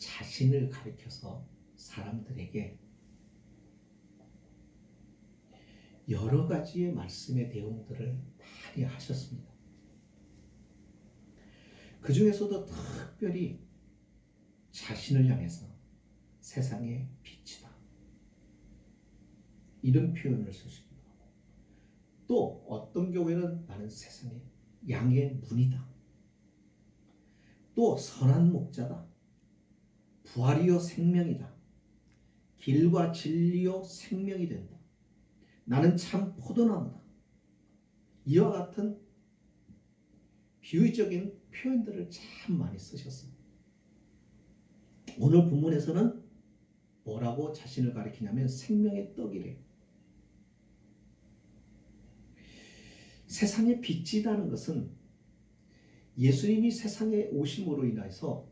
자신을 가리켜서 사람들에게 여러 가지의 말씀의 내용들을 많이 하셨습니다. 그 중에서도 특별히 자신을 향해서 세상의 빛이다, 이런 표현을 쓰시기도 하고, 또 어떤 경우에는 나는 세상의 양의 문이다, 또 선한 목자다, 부활이요 생명이다, 길과 진리요 생명이 된다, 나는 참 포도나무다, 이와 같은 비유적인 표현들을 참 많이 쓰셨습니다. 오늘 본문에서는 뭐라고 자신을 가리키냐면 생명의 떡이래요. 세상의 빛이라는 것은 예수님이 세상에 오심으로 인해서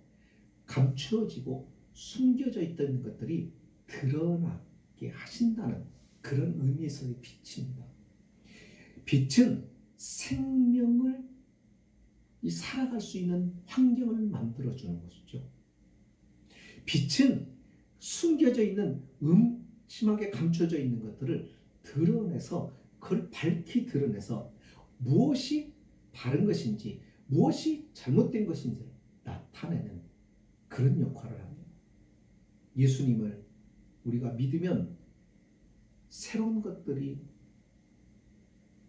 감추어지고 숨겨져 있던 것들이 드러나게 하신다는 그런 의미에서의 빛입니다. 빛은 생명을 살아갈 수 있는 환경을 만들어주는 것이죠. 빛은 숨겨져 있는 심하게 감춰져 있는 것들을 드러내서, 그걸 밝히 드러내서 무엇이 바른 것인지 무엇이 잘못된 것인지를 나타내는 그런 역할을 합니다. 예수님을 우리가 믿으면 새로운 것들이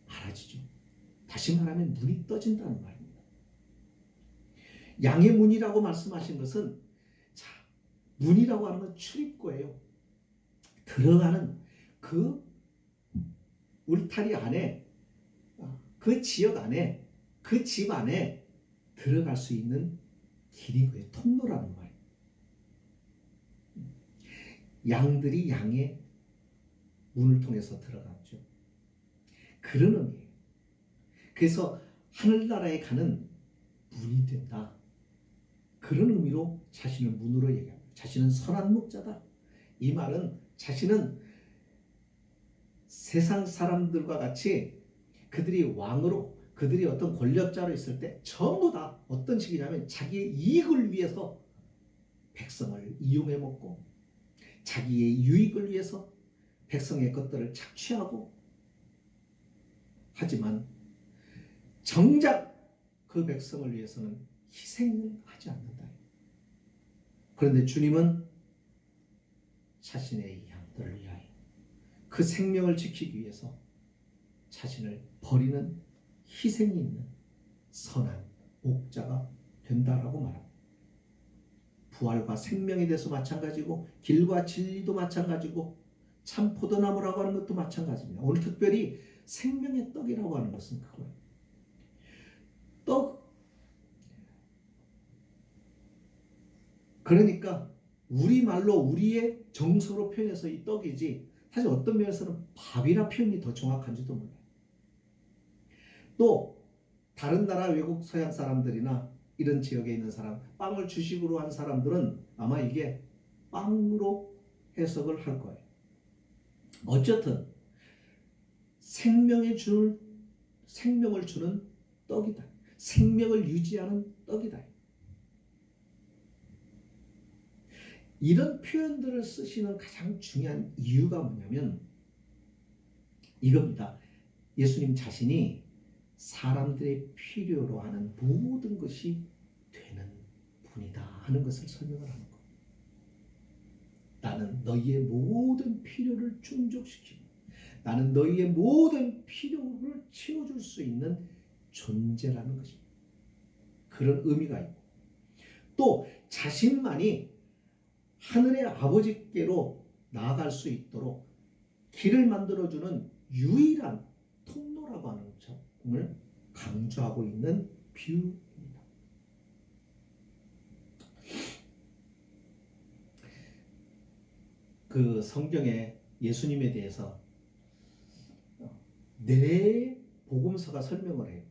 알아지죠. 다시 말하면 눈이 떠진다는 말입니다. 양의 문이라고 말씀하신 것은, 자, 문이라고 하는 건 출입구예요. 들어가는 그 울타리 안에, 그 지역 안에, 그 집 안에 들어갈 수 있는 길이고요. 통로라는 말이에요. 양들이 양의 문을 통해서 들어갔죠. 그런 의미예요. 그래서 하늘나라에 가는 문이 된다, 그런 의미로 자신을 문으로 얘기합니다. 자신은 선한 목자다. 이 말은 자신은 세상 사람들과 같이 그들이 왕으로, 그들이 어떤 권력자로 있을 때 전부 다 어떤 식이냐면 자기의 이익을 위해서 백성을 이용해 먹고, 자기의 유익을 위해서 백성의 것들을 착취하고, 하지만 정작 그 백성을 위해서는 희생을 하지 않는다. 그런데 주님은 자신의 양들을 위하여 그 생명을 지키기 위해서 자신을 버리는 희생이 있는 선한 목자가 된다라고 말합니다. 부활과 생명에 대해서 마찬가지고, 길과 진리도 마찬가지고, 참 포도나무라고 하는 것도 마찬가지입니다. 오늘 특별히 생명의 떡이라고 하는 것은 그거예요. 떡, 그러니까 우리말로 우리의 정서로 표현해서 이 떡이지, 사실 어떤 면에서는 밥이라 표현이 더 정확한지도 몰라요. 또 다른 나라 외국 서양 사람들이나 이런 지역에 있는 사람, 빵을 주식으로 한 사람들은 아마 이게 빵으로 해석을 할 거예요. 어쨌든 생명을 주는 떡이다, 생명을 유지하는 떡이다, 이런 표현들을 쓰시는 가장 중요한 이유가 뭐냐면 이겁니다. 예수님 자신이 사람들의 필요로 하는 모든 것이 되는 분이다 하는 것을 설명을 하는 거예요. 나는 너희의 모든 필요를 충족시키고, 나는 너희의 모든 필요를 채워줄 수 있는 존재라는 것입니다. 그런 의미가 있고, 또 자신만이 하늘의 아버지께로 나아갈 수 있도록 길을 만들어주는 유일한 통로라고 하는 점을 강조하고 있는 비유입니다. 그 성경에 예수님에 대해서 네 복음서가 설명을 해요.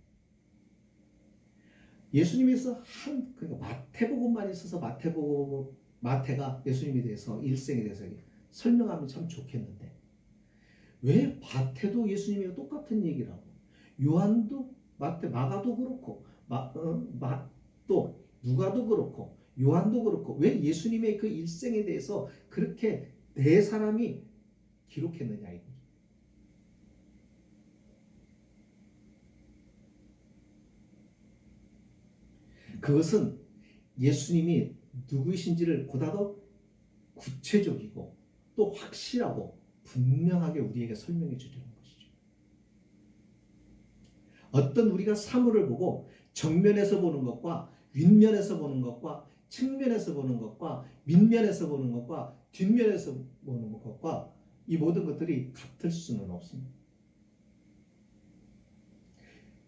예수님에서 그러니까 마태복음만 있어서 마태가 예수님에 대해서, 일생에 대해서 설명하면 참 좋겠는데, 왜 마태도 예수님이랑 똑같은 얘기를 하고, 요한도 마가도 그렇고, 또 누가도 그렇고, 요한도 그렇고 왜 예수님의 그 일생에 대해서 그렇게 네 사람이 기록했느냐 이거죠. 그것은 예수님이 누구이신지를 보다 더 구체적이고 또 확실하고 분명하게 우리에게 설명해 주려는 것이죠. 어떤 우리가 사물을 보고 정면에서 보는 것과 윗면에서 보는 것과 측면에서 보는 것과 밑면에서 보는 것과 뒷면에서 보는 것과 이 모든 것들이 같을 수는 없습니다.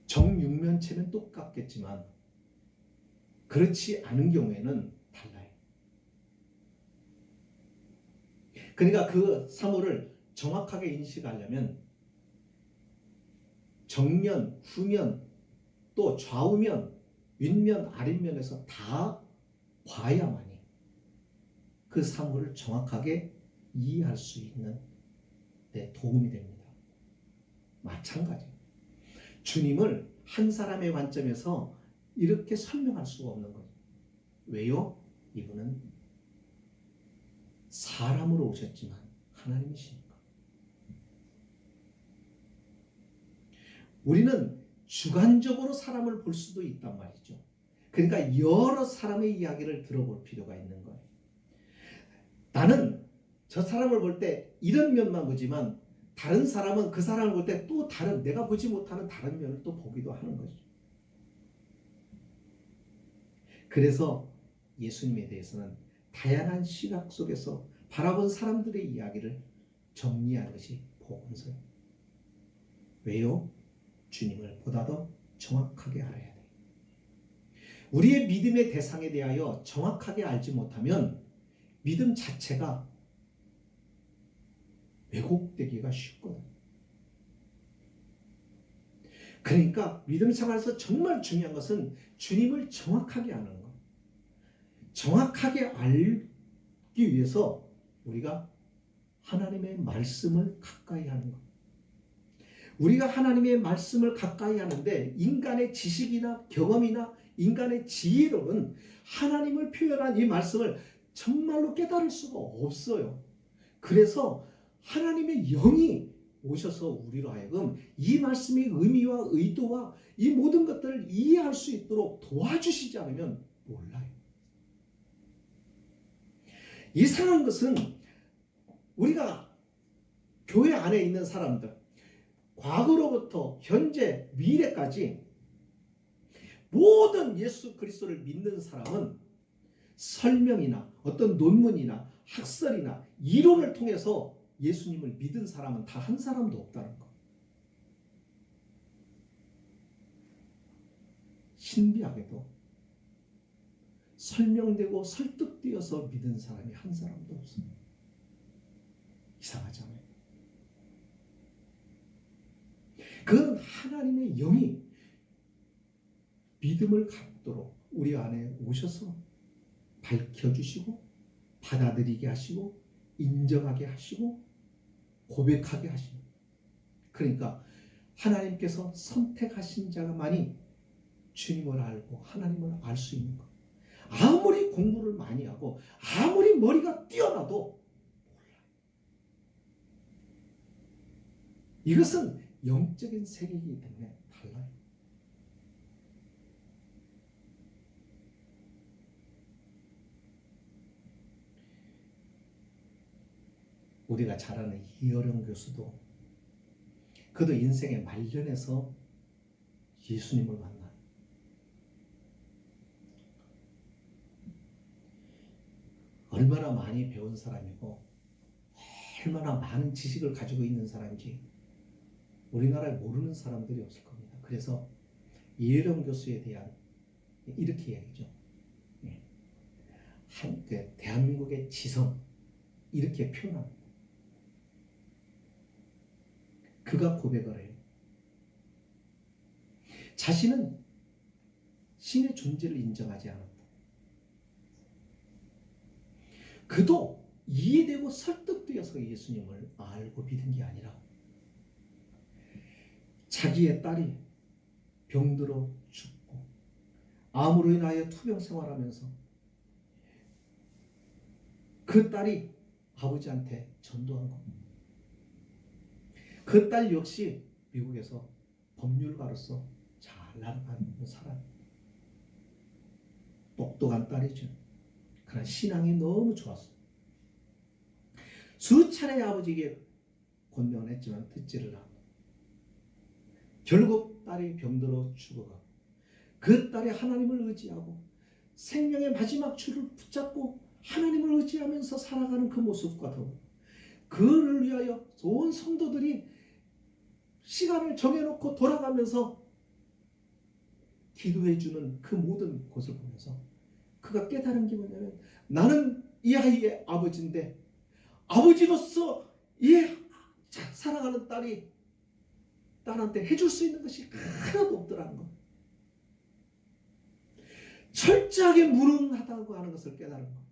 정육면체는 똑같겠지만 그렇지 않은 경우에는 달라요. 그러니까 그 사물을 정확하게 인식하려면 정면, 후면, 또 좌우면, 윗면, 아랫면에서 다 봐야만이 그 사물을 정확하게 이해할 수 있는 데 도움이 됩니다. 마찬가지. 주님을 한 사람의 관점에서 이렇게 설명할 수가 없는 거죠. 왜요? 이분은 사람으로 오셨지만 하나님이시니까. 우리는 주관적으로 사람을 볼 수도 있단 말이죠. 그러니까 여러 사람의 이야기를 들어볼 필요가 있는 거예요. 나는 저 사람을 볼 때 이런 면만 보지만 다른 사람은 그 사람을 볼 때 또 다른 내가 보지 못하는 다른 면을 또 보기도 하는 거죠. 그래서 예수님에 대해서는 다양한 시각 속에서 바라본 사람들의 이야기를 정리한 것이 복음서예요. 왜요? 주님을 보다 더 정확하게 알아야 돼요. 우리의 믿음의 대상에 대하여 정확하게 알지 못하면 믿음 자체가 왜곡되기가 쉽거든요. 그러니까 믿음 생활에서 정말 중요한 것은 주님을 정확하게 아는 것. 정확하게 알기 위해서 우리가 하나님의 말씀을 가까이 하는 것. 우리가 하나님의 말씀을 가까이 하는데 인간의 지식이나 경험이나 인간의 지혜로는 하나님을 표현한 이 말씀을 정말로 깨달을 수가 없어요. 그래서 하나님의 영이 오셔서 우리로 하여금 이 말씀의 의미와 의도와 이 모든 것들을 이해할 수 있도록 도와주시지 않으면 몰라요. 이상한 것은 우리가 교회 안에 있는 사람들, 과거로부터 현재, 미래까지 모든 예수 그리스도를 믿는 사람은 설명이나 어떤 논문이나 학설이나 이론을 통해서 예수님을 믿은 사람은 다 한 사람도 없다는 것. 신비하게도 설명되고 설득되어서 믿은 사람이 한 사람도 없습니다. 이상하잖아요. 그건 하나님의 영이 믿음을 갖도록 우리 안에 오셔서 밝혀주시고 받아들이게 하시고 인정하게 하시고 고백하게 하시는. 그러니까 하나님께서 선택하신 자만이 주님을 알고 하나님을 알 수 있는 것. 아무리 공부를 많이 하고 아무리 머리가 뛰어나도 몰라요. 이것은 영적인 세계이기 때문에 달라요. 우리가 잘 아는 이어령 교수도 그도 인생의 말년에서 예수님을 만나. 얼마나 많이 배운 사람이고 얼마나 많은 지식을 가지고 있는 사람인지 우리나라에 모르는 사람들이 없을 겁니다. 그래서 이어령 교수에 대한 이렇게 이야기죠. 대한민국의 지성 이렇게 표현합니다. 그가 고백을 해요. 자신은 신의 존재를 인정하지 않았다. 그도 이해되고 설득되어서 예수님을 알고 믿은 게 아니라 자기의 딸이 병들어 죽고 암으로 인하여 투병 생활하면서 그 딸이 아버지한테 전도한 겁니다. 그 딸 역시 미국에서 법률가로서 잘 나가는 사람. 똑똑한 딸이죠. 그러나 신앙이 너무 좋았어요. 수차례 아버지에게 권면을 했지만 듣지를 않고 결국 딸이 병들어 죽어가고 그 딸이 하나님을 의지하고 생명의 마지막 줄을 붙잡고 하나님을 의지하면서 살아가는 그 모습과 더불어 그를 위하여 온 성도들이 시간을 정해놓고 돌아가면서 기도해주는 그 모든 것을 보면서 그가 깨달은 게 뭐냐면 나는 이 아이의 아버지인데 아버지로서 이 살아가는 딸이 딸한테 해줄 수 있는 것이 하나도 없더라는 것. 철저하게 무능하다고 하는 것을 깨달은 것.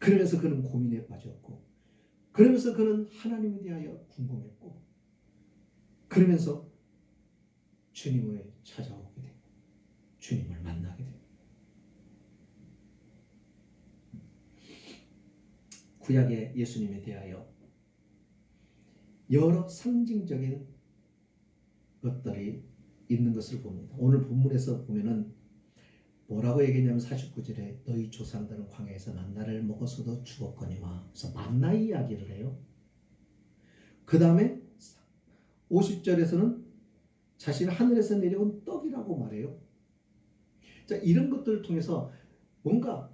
그러면서 그는 고민에 빠졌고 그러면서 그는 하나님에 대하여 궁금했고 그러면서 주님을 찾아오게 되고 주님을 만나게 되고 구약의 예수님에 대하여 여러 상징적인 것들이 있는 것을 봅니다. 오늘 본문에서 보면은 뭐라고 얘기했냐면 49절에 너희 조상들은 광야에서 만나를 먹어서도 죽었거니와 그래서 만나 이야기를 해요. 그 다음에 50절에서는 자신은 하늘에서 내려온 떡이라고 말해요. 자, 이런 것들을 통해서 뭔가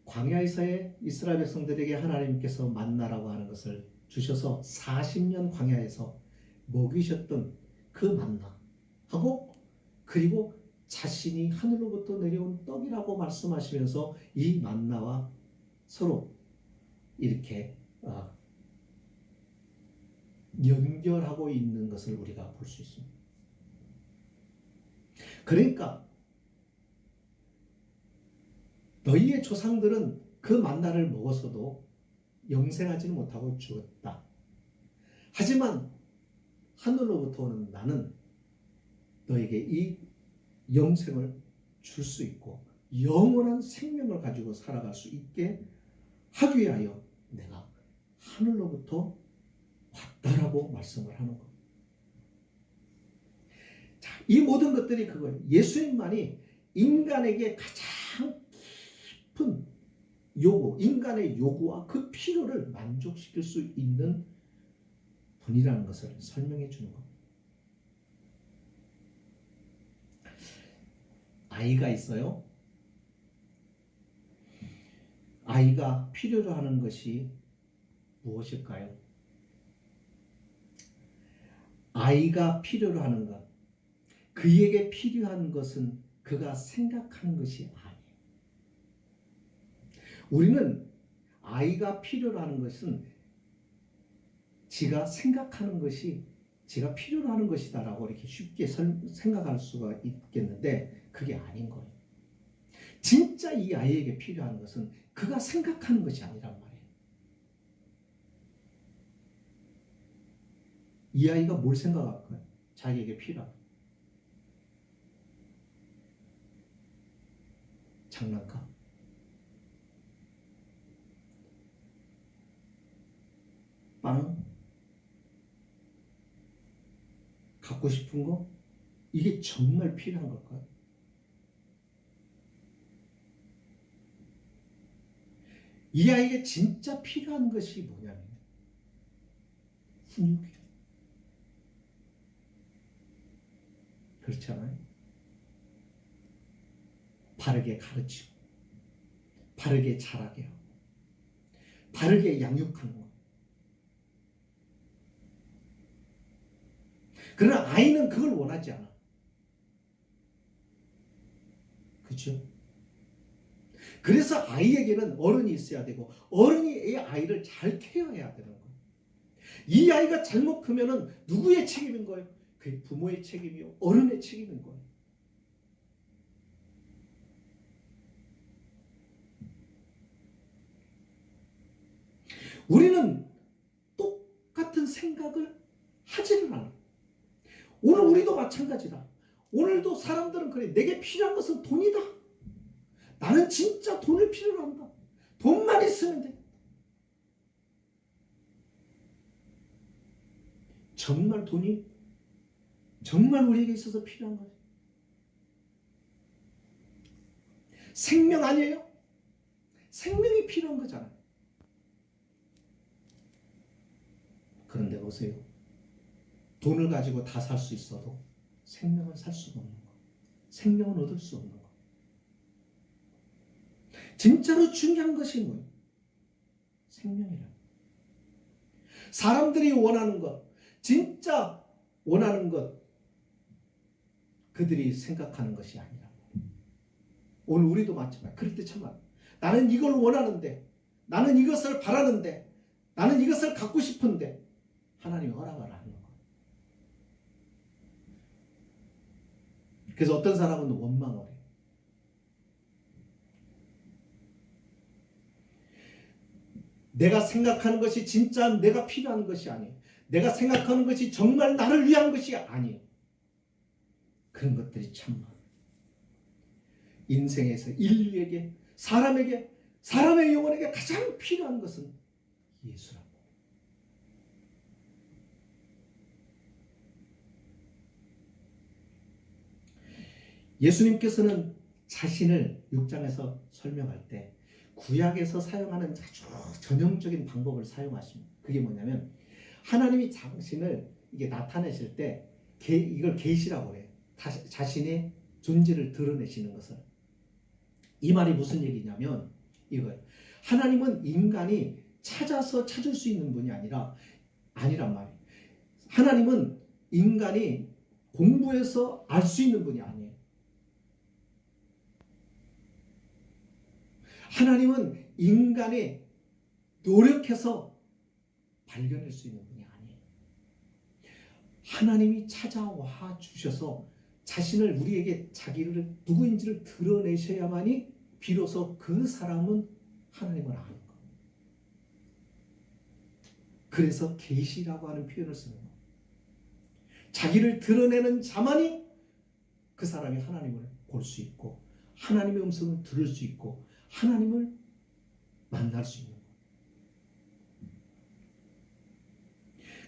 광야에서의 이스라엘 백성들에게 하나님께서 만나라고 하는 것을 주셔서 40년 광야에서 먹이셨던 그 만나하고 그리고 자신이 하늘로부터 내려온 떡이라고 말씀하시면서 이 만나와 서로 이렇게 연결하고 있는 것을 우리가 볼 수 있습니다. 그러니까 너희의 조상들은 그 만나를 먹어서도 영생하지는 못하고 죽었다. 하지만 하늘로부터 오는 나는 너에게 이 영생을 줄 수 있고 영원한 생명을 가지고 살아갈 수 있게 하기 위하여 내가 하늘로부터 왔다라고 말씀을 하는 겁니다. 자, 이 모든 것들이 그거예요. 예수님만이 인간에게 가장 깊은 요구, 인간의 요구와 그 필요를 만족시킬 수 있는 분이라는 것을 설명해 주는 겁니다. 아이가 있어요. 아이가 필요로 하는 것이 무엇일까요? 아이가 필요로 하는 것, 그에게 필요한 것은 그가 생각하는 것이 아니에요. 우리는 아이가 필요로 하는 것은 지가 생각하는 것이 지가 필요로 하는 것이다라고 이렇게 쉽게 생각할 수가 있겠는데 그게 아닌 거예요. 진짜 이 아이에게 필요한 것은 그가 생각하는 것이 아니란 말이에요. 이 아이가 뭘 생각할까요? 자기에게 필요한 장난감, 빵, 갖고 싶은 거? 이게 정말 필요한 걸까요? 이 아이에게 진짜 필요한 것이 뭐냐면 훈육이에요. 그렇잖아요. 바르게 가르치고 바르게 자라게 하고 바르게 양육하는 것. 그러나 아이는 그걸 원하지 않아. 그렇죠? 그래서 아이에게는 어른이 있어야 되고 어른이 이 아이를 잘 케어해야 되는 거예요. 이 아이가 잘못 크면은 누구의 책임인 거예요? 그 부모의 책임이요, 어른의 책임인 거예요. 우리는 똑같은 생각을 하지는 않아요. 오늘 우리도 마찬가지다. 오늘도 사람들은 그래. 내게 필요한 것은 돈이다. 나는 진짜 돈을 필요로 한다. 돈만 있으면 돼. 정말 돈이 정말 우리에게 있어서 필요한 거예요. 생명 아니에요? 생명이 필요한 거잖아요. 그런데 보세요. 돈을 가지고 다 살 수 있어도 생명은 살 수가 없는 거. 생명은 얻을 수 없는 거. 진짜로 중요한 것이 뭐예요? 생명이라. 사람들이 원하는 것, 진짜 원하는 것, 그들이 생각하는 것이 아니라. 오늘 우리도 마찬가지. 그럴 때 참 많아요. 나는 이걸 원하는데, 나는 이것을 바라는데, 나는 이것을 갖고 싶은데 하나님이 허락을 안 하는 거예요. 그래서 어떤 사람은 원망을 해요. 내가 생각하는 것이 진짜 내가 필요한 것이 아니에요. 내가 생각하는 것이 정말 나를 위한 것이 아니에요. 그런 것들이 참 많아요. 인생에서 인류에게, 사람에게, 사람의 영혼에게 가장 필요한 것은 예수라고. 예수님께서는 자신을 6장에서 설명할 때 구약에서 사용하는 아주 전형적인 방법을 사용하십니다. 그게 뭐냐면 하나님이 자신을 이게 나타내실 때 이걸 계시라고 해요. 자신의 존재를 드러내시는 것을. 이 말이 무슨 얘기냐면 이거예요. 하나님은 인간이 찾아서 찾을 수 있는 분이 아니란 말이에요. 하나님은 인간이 공부해서 알 수 있는 분이 아니에요. 하나님은 인간이 노력해서 발견할 수 있는 분이 아니에요. 하나님이 찾아와 주셔서 자신을 우리에게 자기를 누구인지를 드러내셔야만이 비로소 그 사람은 하나님을 아는 거예요. 그래서 계시라고 하는 표현을 쓰는 거예요. 자기를 드러내는 자만이 그 사람이 하나님을 볼 수 있고 하나님의 음성을 들을 수 있고 하나님을 만날 수 있는 거예요.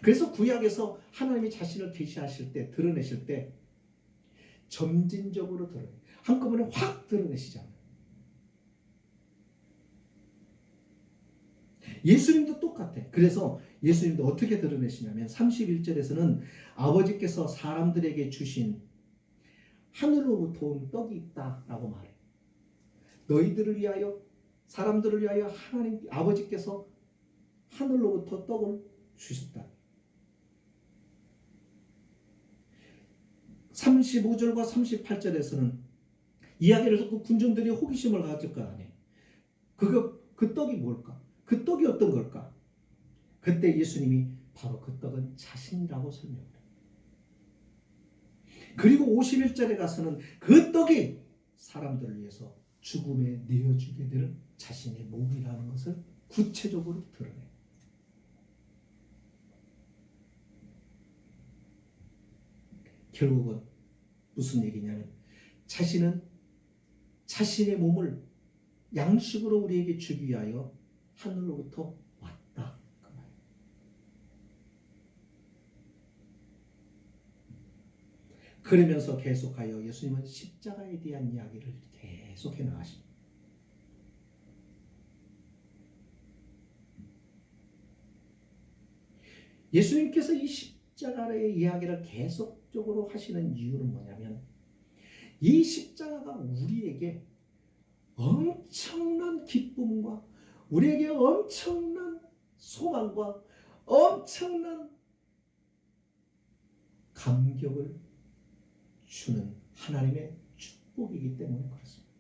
그래서 구약에서 하나님이 자신을 계시하실 때, 드러내실 때 점진적으로 드러내요. 한꺼번에 확 드러내시잖아요. 예수님도 똑같아. 그래서 예수님도 어떻게 드러내시냐면 31절에서는 아버지께서 사람들에게 주신 하늘로부터 온 떡이 있다라고 말해요. 너희들을 위하여, 사람들을 위하여 하나님 아버지께서 하늘로부터 떡을 주셨다. 35절과 38절에서는 이야기를 듣고 군중들이 호기심을 가질 거 아니에요. 그 떡이 뭘까? 그 떡이 어떤 걸까? 그때 예수님이 바로 그 떡은 자신이라고 설명해요. 그리고 51절에 가서는 그 떡이 사람들을 위해서 죽음에 내어주게 되는 자신의 몸이라는 것을 구체적으로 드러내요. 결국은 무슨 얘기냐면 자신은 자신의 몸을 양식으로 우리에게 주기 위하여 하늘로부터 왔다. 그 말이에요. 그러면서 계속하여 예수님은 십자가에 대한 이야기를 계속해 나가십니다. 예수님께서 이 십자가의 이야기를 계속적으로 하시는 이유는 뭐냐면 이 십자가가 우리에게 엄청난 기쁨과 우리에게 엄청난 소망과 엄청난 감격을 주는 하나님의 축복이기 때문에 그렇습니다.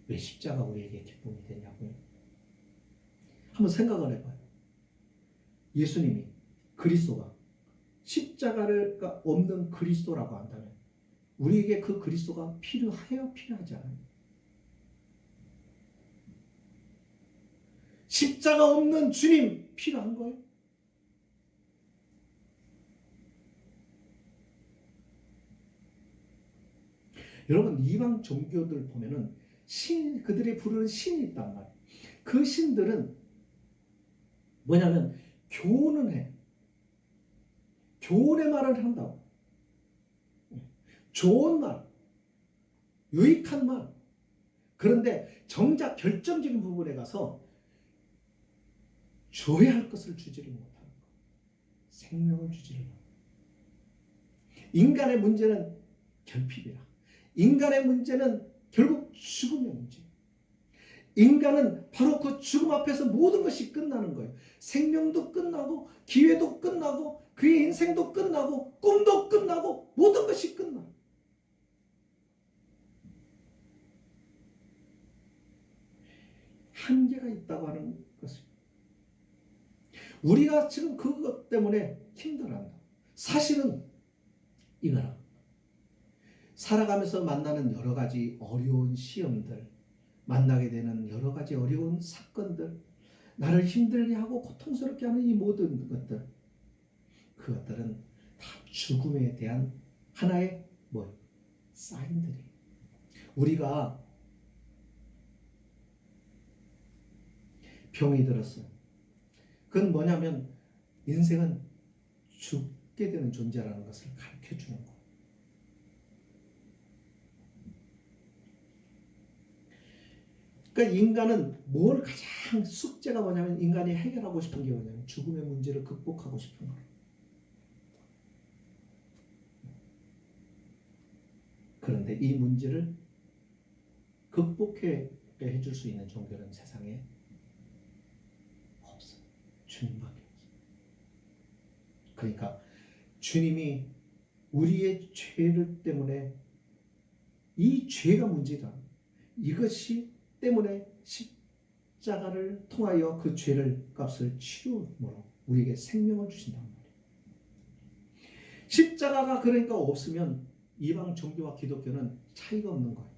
왜 십자가 우리에게 기쁨이 되냐고요? 한번 생각을 해봐요. 예수님이 그리스도가 십자가가 없는 그리스도라고 한다면 우리에게 그 그리스도가 필요해요? 필요하지 않아요? 십자가 없는 주님 필요한 거예요? 여러분 이방 종교들 보면은 신 그들이 부르는 신이 있단 말이에요. 그 신들은 뭐냐면 교훈은 해. 교훈의 말을 한다고. 좋은 말, 유익한 말. 그런데 정작 결정적인 부분에 가서 줘야 할 것을 주지를 못하는 거. 생명을 주지를 못하는 거. 인간의 문제는 결핍이라. 인간의 문제는 결국 죽음의 문제. 인간은 바로 그 죽음 앞에서 모든 것이 끝나는 거예요. 생명도 끝나고 기회도 끝나고 그의 인생도 끝나고 꿈도 끝나고 모든 것이 끝나. 한계가 있다고 하는 것입니다. 우리가 지금 그것 때문에 힘들어한다. 사실은 이거라. 살아가면서 만나는 여러 가지 어려운 시험들, 만나게 되는 여러 가지 어려운 사건들, 나를 힘들게 하고 고통스럽게 하는 이 모든 것들, 그것들은 다 죽음에 대한 하나의 사인들이에요. 우리가 병이 들었어요. 그건 뭐냐면 인생은 죽게 되는 존재라는 것을 가르쳐 주는 거예요. 그러니까 인간은 뭘 가장 숙제가 뭐냐면 인간이 해결하고 싶은 게 뭐냐면 죽음의 문제를 극복하고 싶은 거예요. 그런데 이 문제를 극복해 해줄 수 있는 종교는 세상에 없어요. 주님밖에 없어요. 그러니까 주님이 우리의 죄를 때문에 이 죄가 문제다. 이것이 때문에 십자가를 통하여 그 죄를 값을 치료함으로 우리에게 생명을 주신단 말이에요. 십자가가 그러니까 없으면 이방 종교와 기독교는 차이가 없는 거예요.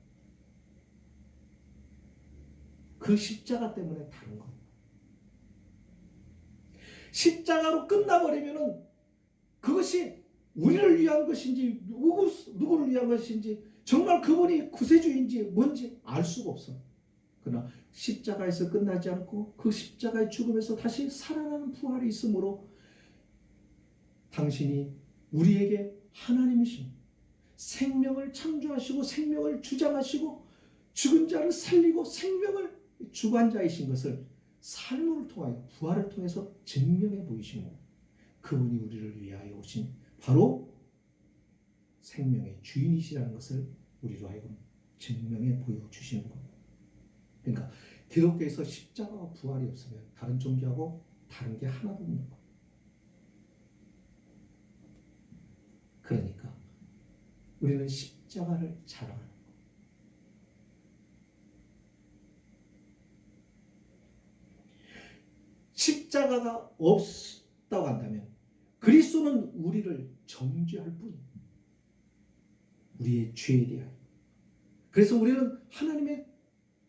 그 십자가 때문에 다른 거예요. 십자가로 끝나버리면은 그것이 우리를 위한 것인지 누구를 위한 것인지 정말 그분이 구세주인지 뭔지 알 수가 없어. 그러나 십자가에서 끝나지 않고 그 십자가의 죽음에서 다시 살아나는 부활이 있으므로 당신이 우리에게 하나님이신 생명을 창조하시고 생명을 주장하시고 죽은 자를 살리고 생명을 주관자이신 것을 삶을 통하여 부활을 통해서 증명해 보이시고 그분이 우리를 위하여 오신 바로 생명의 주인이시라는 것을 우리로 하여금 증명해 보여주시는 겁니다. 그러니까 기독교에서 십자가와 부활이 없으면 다른 종교하고 다른 게 하나도 없는 거예요. 그러니까 우리는 십자가를 자랑하는 거예요. 십자가가 없다고 한다면 그리스도는 우리를 정죄할 뿐이에요. 우리의 죄에 대하여. 그래서 우리는 하나님의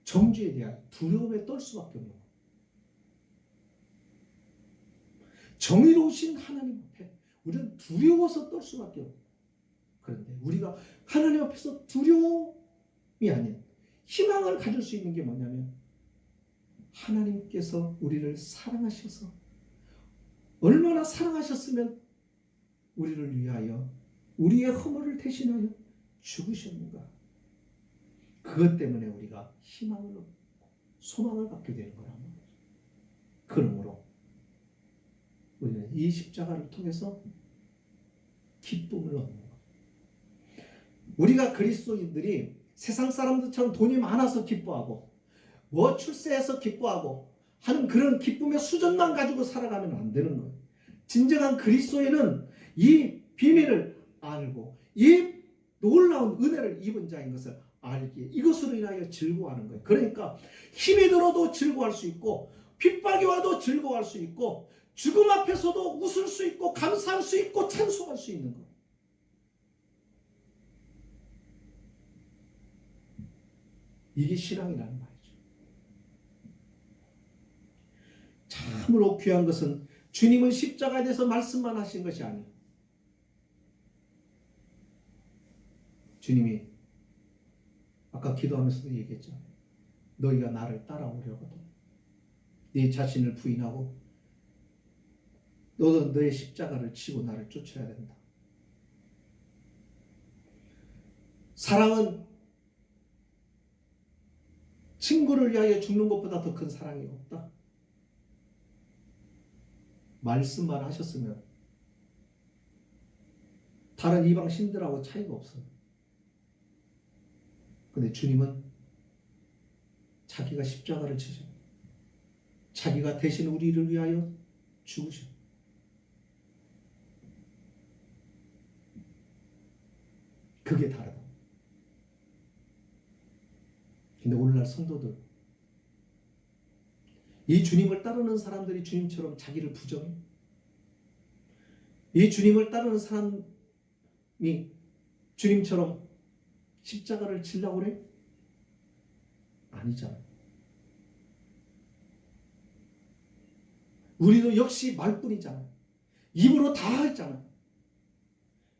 정죄에 대하여 두려움에 떨 수밖에 없는 거예요. 정의로우신 하나님 앞에 우리는 두려워서 떨 수밖에 없어요. 그런데 우리가 하나님 앞에서 두려움이 아닌 희망을 가질 수 있는 게 뭐냐면 하나님께서 우리를 사랑하셔서 얼마나 사랑하셨으면 우리를 위하여 우리의 허물을 대신하여 죽으셨는가. 그것 때문에 우리가 희망을 얻고 소망을 갖게 되는 거란 말이죠. 그러므로 우리는 이 십자가를 통해서 기쁨을 얻는 거예요. 우리가 그리스도인들이 세상 사람들처럼 돈이 많아서 기뻐하고 출세해서 기뻐하고 하는 그런 기쁨의 수준만 가지고 살아가면 안 되는 거예요. 진정한 그리스도인은 이 비밀을 알고 이 놀라운 은혜를 입은 자인 것을 알기에 이것으로 인하여 즐거워하는 거예요. 그러니까 힘이 들어도 즐거워할 수 있고 핍박이 와도 즐거워할 수 있고 죽음 앞에서도 웃을 수 있고 감사할 수 있고 찬송할 수 있는 거예요. 이게 신앙이라는 말이죠. 참으로 귀한 것은 주님은 십자가에 대해서 말씀만 하신 것이 아니에요. 주님이 아까 기도하면서도 얘기했죠. 너희가 나를 따라오려거든 네 자신을 부인하고 너도 너의 십자가를 지고 나를 쫓아야 된다. 사랑은 친구를 위하여 죽는 것보다 더 큰 사랑이 없다. 말씀만 하셨으면 다른 이방 신들하고 차이가 없어요. 근데 주님은 자기가 십자가를 지셔. 자기가 대신 우리를 위하여 죽으셔. 그게 다르다. 근데 오늘날 성도들, 이 주님을 따르는 사람들이 주님처럼 자기를 부정해? 이 주님을 따르는 사람이 주님처럼 십자가를 지려고 그래? 아니잖아. 우리도 역시 말뿐이잖아. 입으로 다 했잖아.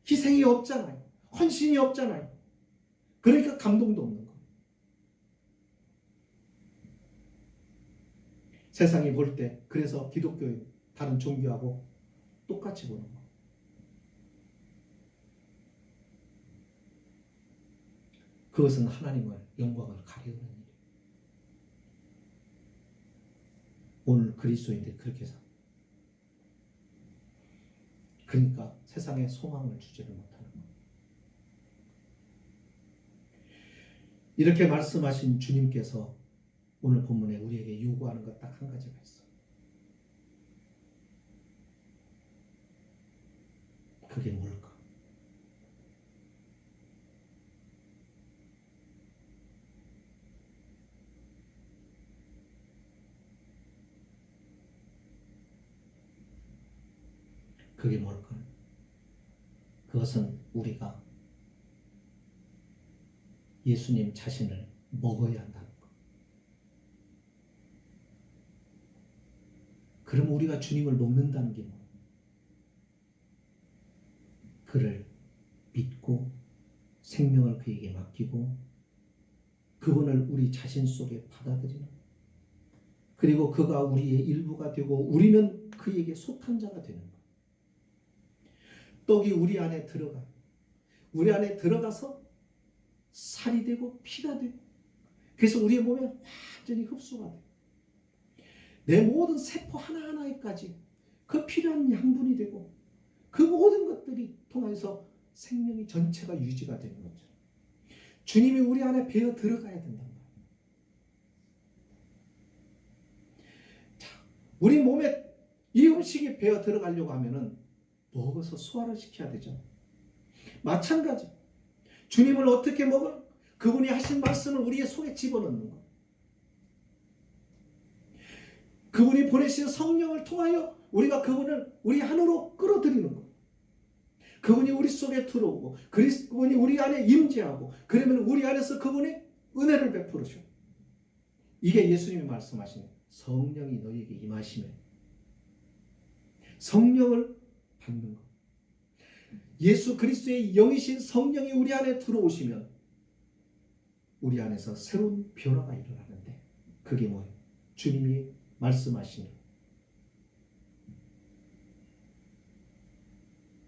희생이 없잖아요. 헌신이 없잖아요. 그러니까 감동도 없는 거예요. 세상이 볼 때 그래서 기독교의 다른 종교하고 똑같이 보는 거예요. 그것은 하나님의 영광을 가리우는 일이에요. 오늘 그리스도인들이 그렇게 사. 그러니까 세상에 소망을 주지를 못하는 거예요. 이렇게 말씀하신 주님께서 오늘 본문에 우리에게 요구하는 것 딱 한 가지가 있어. 그게 뭘까? 그게 뭘까? 그것은 우리가 예수님 자신을 먹어야 한다는 것. 그럼 우리가 주님을 먹는다는 게 뭐예요? 그를 믿고 생명을 그에게 맡기고 그분을 우리 자신 속에 받아들이는, 그리고 그가 우리의 일부가 되고 우리는 그에게 속한 자가 되는 거예요. 떡이 우리 안에 들어가, 우리 안에 들어가서 살이 되고 피가 되고, 그래서 우리의 몸에 완전히 흡수가 돼요. 내 모든 세포 하나하나에까지 그 필요한 양분이 되고 그 모든 것들이 통해서 생명이 전체가 유지가 되는 거죠. 주님이 우리 안에 배어 들어가야 된단 말이에요. 자, 우리 몸에 이 음식이 배어 들어가려고 하면은 먹어서 소화를 시켜야 되죠. 마찬가지. 주님을 어떻게 먹어? 그분이 하신 말씀을 우리의 속에 집어넣는 것. 그분이 보내신 성령을 통하여 우리가 그분을 우리 안으로 끌어들이는 것. 그분이 우리 속에 들어오고 그분이 우리 안에 임재하고 그러면 우리 안에서 그분이 은혜를 베풀으셔. 이게 예수님이 말씀하신 성령이 너희에게 임하시면 성령을 받는 것. 예수 그리스도의 영이신 성령이 우리 안에 들어오시면 우리 안에서 새로운 변화가 일어나는데 그게 뭐예요? 주님이 말씀하시는,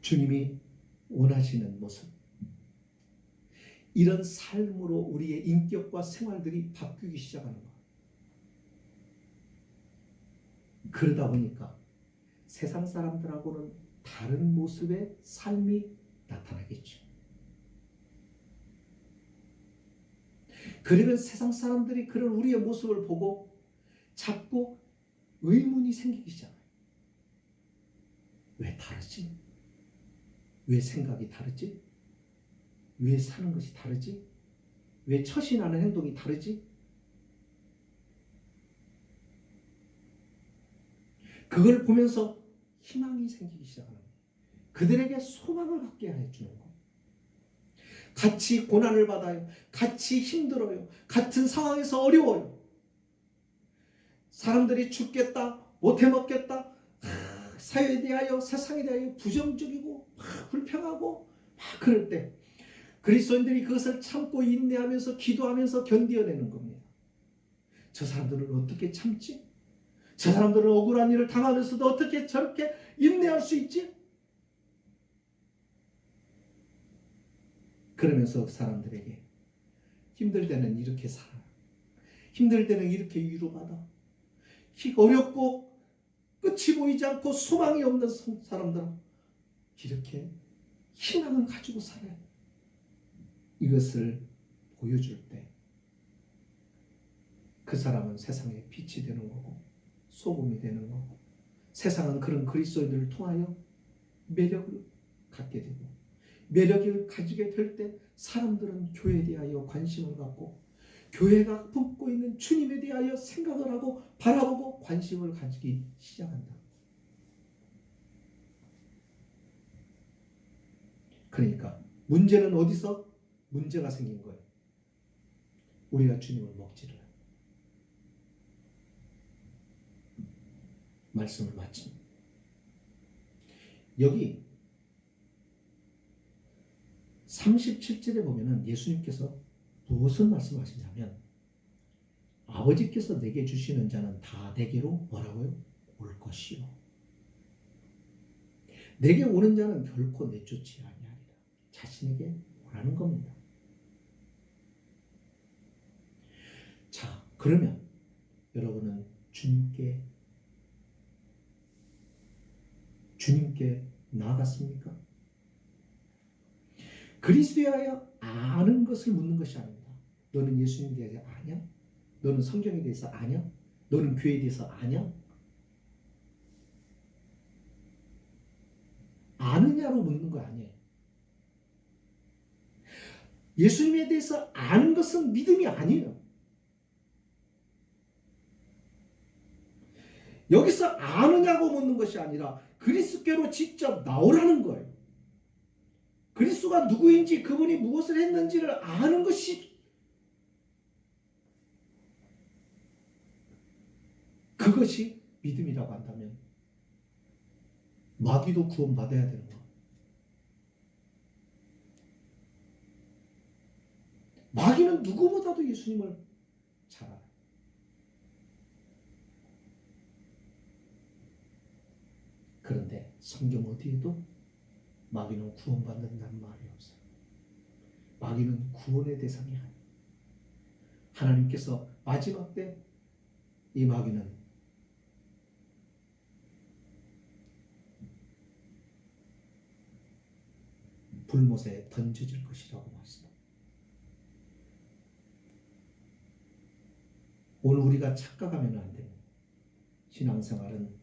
주님이 원하시는 모습, 이런 삶으로 우리의 인격과 생활들이 바뀌기 시작하는 거예요. 그러다 보니까 세상 사람들하고는 다른 모습의 삶이 나타나겠죠. 그러면 세상 사람들이 그런 우리의 모습을 보고 자꾸 의문이 생기기 시작해요. 왜 다르지? 왜 생각이 다르지? 왜 사는 것이 다르지? 왜 처신하는 행동이 다르지? 그걸 보면서 희망이 생기기 시작하는 거예요. 그들에게 소망을 갖게 해주는 거예요. 같이 고난을 받아요. 같이 힘들어요. 같은 상황에서 어려워요. 사람들이 죽겠다, 못해 먹겠다, 사회에 대하여, 세상에 대하여 부정적이고 불평하고 막 그럴 때 그리스도인들이 그것을 참고 인내하면서 기도하면서 견디어내는 겁니다. 저 사람들은 어떻게 참지? 저 사람들은 억울한 일을 당하면서도 어떻게 저렇게 인내할 수 있지? 그러면서 사람들에게 힘들 때는 이렇게 살아. 힘들 때는 이렇게 위로받아. 어렵고 끝이 보이지 않고 소망이 없는 사람들은 이렇게 희망을 가지고 살아요. 이것을 보여줄 때 그 사람은 세상의 빛이 되는 거고 소금이 되는 거고 세상은 그런 그리스도인들을 통하여 매력을 갖게 되고 매력을 가지게 될 때 사람들은 교회에 대하여 관심을 갖고 교회가 품고 있는 주님에 대하여 생각을 하고 바라보고 관심을 가지기 시작한다. 그러니까 문제는 어디서 문제가 생긴 거예요? 우리가 주님을 먹지를 않아요. 말씀을 마칩니다. 여기 37절에 보면은 예수님께서 무엇을 말씀하시냐면 아버지께서 내게 주시는 자는 다 내게로 뭐라고요? 올 것이요. 내게 오는 자는 결코 내쫓지 아니하리라. 자신에게 오라는 겁니다. 자, 그러면 여러분은 주님께 나아갔습니까? 그리스도에 대하여 아는 것을 묻는 것이 아닙니다. 너는 예수님에 대해서 아냐? 너는 성경에 대해서 아냐? 너는 교회에 대해서 아냐? 아느냐로 묻는 거 아니에요. 예수님에 대해서 아는 것은 믿음이 아니에요. 여기서 아느냐고 묻는 것이 아니라 그리스도께로 직접 나오라는 거예요. 그리스도가 누구인지 그분이 무엇을 했는지를 아는 것이 그것이 믿음이라고 한다면 마귀도 구원받아야 되는 거예요. 마귀는 누구보다도 예수님을 잘 알아요. 그런데 성경 어디에도 마귀는 구원받는다는 말이 없어요. 마귀는 구원의 대상이 아니에요. 하나님께서 마지막 때 이 마귀는 불못에 던져질 것이라고 말씀합니다. 오늘 우리가 착각하면 안 됩니다. 신앙생활은